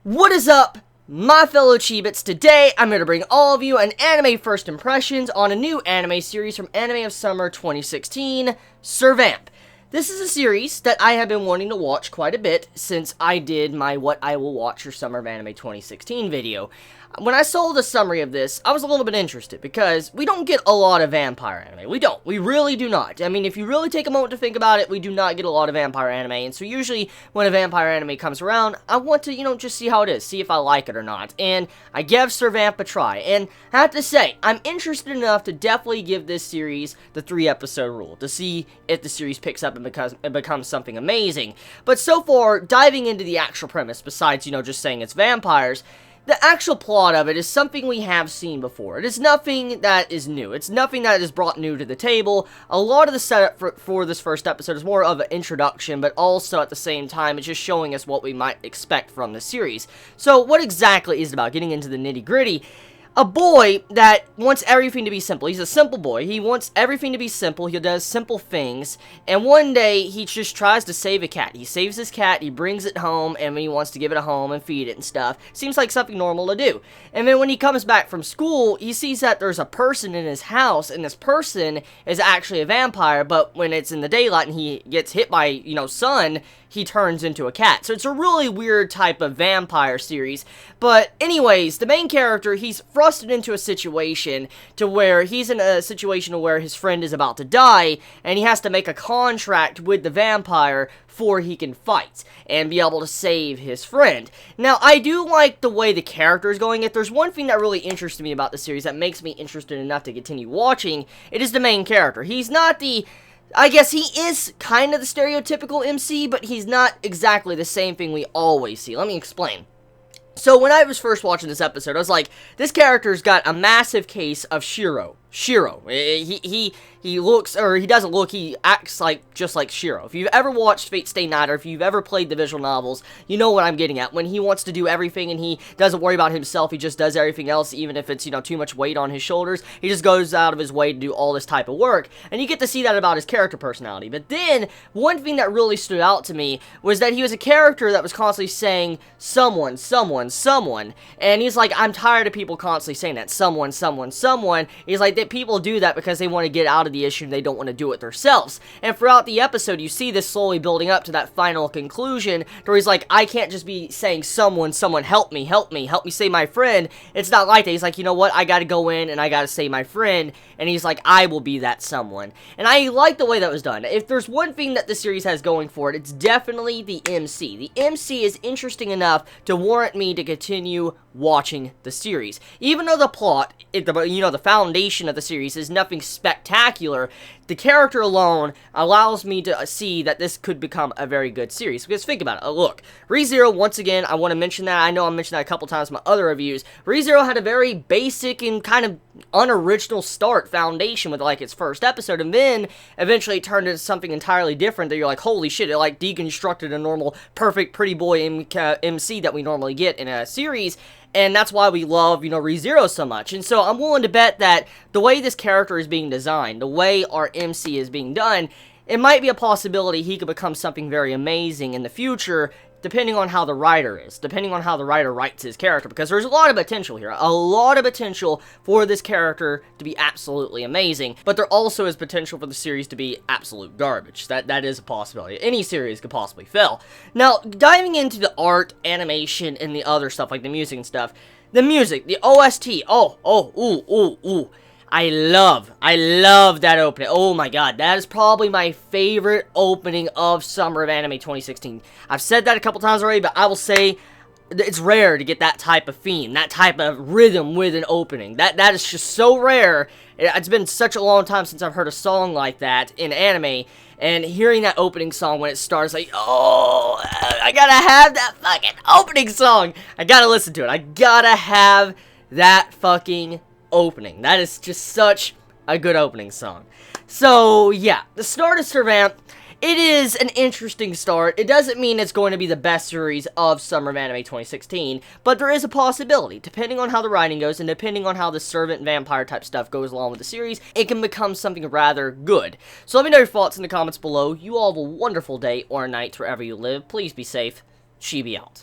What is up, my fellow Chibits? Today, I'm here to bring all of you an anime first impressions on a new anime series from Anime of Summer 2016, Servamp. This is a series that I have been wanting to watch quite a bit since I did my What I Will Watch for Summer of Anime 2016 video. When I saw the summary of this, I was a little bit interested because we don't get a lot of vampire anime. We don't. We really do not. I mean, if you really take a moment to think about it, we do not get a lot of vampire anime. And so usually when a vampire anime comes around, I want to, just see how it is, see if I like it or not. And I gave Servamp a try. And I have to say, I'm interested enough to definitely give this series the 3-episode rule to see if the series picks up and becomes something amazing. But so far, diving into the actual premise, besides, just saying it's vampires, the actual plot of it is something we have seen before. It is nothing that is new. It's nothing that is brought new to the table. A lot of the setup for this first episode is more of an introduction, but also at the same time, it's just showing us what we might expect from the series. So what exactly is it about? Getting into the nitty-gritty. A boy that wants everything to be simple. He's a simple boy. He wants everything to be simple. He does simple things. And one day, he just tries to save a cat. He saves his cat, he brings it home, and he wants to give it a home and feed it and stuff. Seems like something normal to do. And then when he comes back from school, he sees that there's a person in his house, and this person is actually a vampire, but when it's in the daylight and he gets hit by, sun, he turns into a cat. So it's a really weird type of vampire series. But anyways, the main character, he's thrusted into a situation to where he's in a situation where his friend is about to die, and he has to make a contract with the vampire before he can fight and be able to save his friend. Now, I do like the way the character is going. If there's one thing that really interested me about the series that makes me interested enough to continue watching, it is the main character. He's not I guess he is kind of the stereotypical MC, but he's not exactly the same thing we always see. Let me explain. So when I was first watching this episode, I was like, this character's got a massive case of Shiro. He looks, or he doesn't look, he acts just like Shiro. If you've ever watched Fate Stay Night, or if you've ever played the visual novels, you know what I'm getting at. When he wants to do everything and he doesn't worry about himself, he just does everything else, even if it's, too much weight on his shoulders. He just goes out of his way to do all this type of work. And you get to see that about his character personality. But then, one thing that really stood out to me was that he was a character that was constantly saying, someone. And he's like, I'm tired of people constantly saying that. Someone. He's like, that people do that because they want to get out of the issue and they don't want to do it themselves. And throughout the episode, you see this slowly building up to that final conclusion where he's like, I can't just be saying someone, help me save my friend. It's not like that. He's like, you know what, I gotta go in and I gotta save my friend. And he's like, I will be that someone. And I like the way that was done. If there's one thing that the series has going for it, it's definitely the MC. The MC is interesting enough to warrant me to continue watching the series. Even though the plot, the foundation of the series is nothing spectacular, the character alone allows me to see that this could become a very good series. Because think about it. Look, ReZero, once again, I want to mention that. I know I mentioned that a couple times in my other reviews. ReZero had a very basic and kind of unoriginal start foundation with its first episode, and then eventually it turned into something entirely different that you're like, holy shit, it deconstructed a normal, perfect, pretty boy MC that we normally get in a series. And that's why we love, ReZero so much. And so I'm willing to bet that the way this character is being designed, the way our MC is being done, it might be a possibility he could become something very amazing in the future, depending on how the writer is, depending on how the writer writes his character, because there's a lot of potential here, a lot of potential for this character to be absolutely amazing, but there also is potential for the series to be absolute garbage. That is a possibility. Any series could possibly fail. Now, diving into the art, animation, and the other stuff, like the music and stuff, the music, the OST, I love that opening. Oh my god, that is probably my favorite opening of Summer of Anime 2016. I've said that a couple times already, but I will say it's rare to get that type of theme, that type of rhythm with an opening. That is just so rare. It's been such a long time since I've heard a song like that in anime, and hearing that opening song when it starts, oh, I gotta have that fucking opening song. I gotta listen to it. I gotta have that fucking opening. That is just such a good opening song. So, yeah, the start of Servamp it is an interesting start. It doesn't mean it's going to be the best series of Summer of Anime 2016, but there is a possibility. Depending on how the writing goes, and depending on how the servant vampire type stuff goes along with the series, it can become something rather good. So let me know your thoughts in the comments below. You all have a wonderful day or night wherever you live. Please be safe. Chibi out.